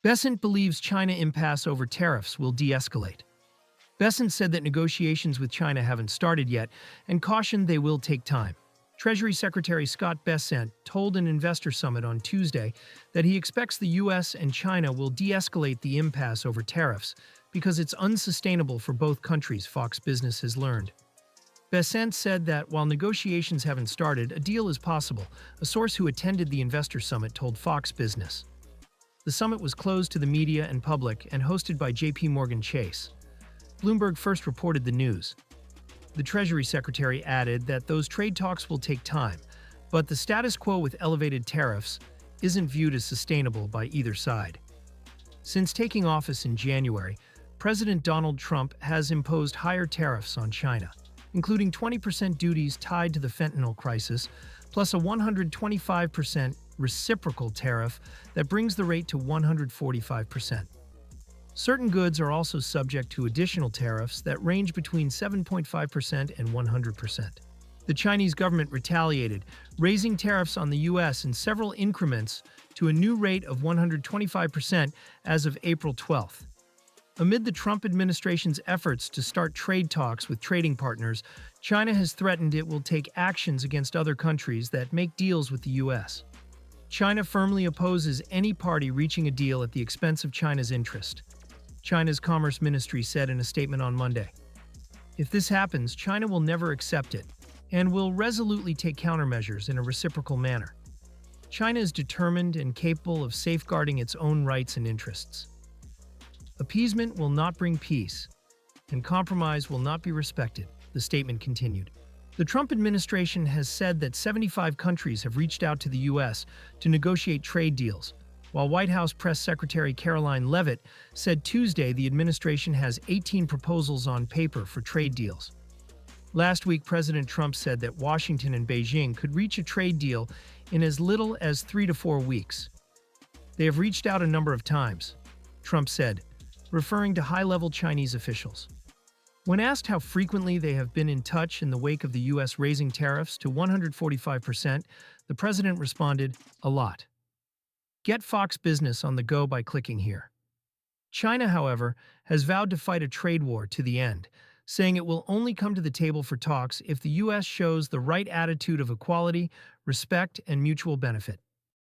Bessent believes China impasse over tariffs will de-escalate. Bessent said that negotiations with China haven't started yet and cautioned they will take time. Treasury Secretary Scott Bessent told an investor summit on Tuesday that he expects the U.S. and China will de-escalate the impasse over tariffs because it's unsustainable for both countries, Fox Business has learned. Bessent said that while negotiations haven't started, a deal is possible, a source who attended the investor summit told Fox Business. The summit was closed to the media and public and hosted by JPMorgan Chase. Bloomberg first reported the news. The Treasury Secretary added that those trade talks will take time, but the status quo with elevated tariffs isn't viewed as sustainable by either side. Since taking office in January, President Donald Trump has imposed higher tariffs on China, including 20% duties tied to the fentanyl crisis, plus a 125% reciprocal tariff that brings the rate to 145%. Certain goods are also subject to additional tariffs that range between 7.5% and 100%. The Chinese government retaliated, raising tariffs on the U.S. in several increments to a new rate of 125% as of April 12th. Amid the Trump administration's efforts to start trade talks with trading partners, China has threatened it will take actions against other countries that make deals with the U.S. China firmly opposes any party reaching a deal at the expense of China's interest. China's Commerce Ministry said in a statement on Monday. If this happens, China will never accept it and will resolutely take countermeasures in a reciprocal manner. China is determined and capable of safeguarding its own rights and interests. Appeasement will not bring peace, and compromise will not be respected, the statement continued. The Trump administration has said that 75 countries have reached out to the U.S. to negotiate trade deals, while White House Press Secretary Caroline Leavitt said Tuesday the administration has 18 proposals on paper for trade deals. Last week, President Trump said that Washington and Beijing could reach a trade deal in as little as 3 to 4 weeks. They have reached out a number of times, Trump said, referring to high-level Chinese officials. When asked how frequently they have been in touch in the wake of the U.S. raising tariffs to 145%, the president responded, "A lot." Get Fox Business on the go by clicking here. China, however, has vowed to fight a trade war to the end, saying it will only come to the table for talks if the U.S. shows the right attitude of equality, respect, and mutual benefit.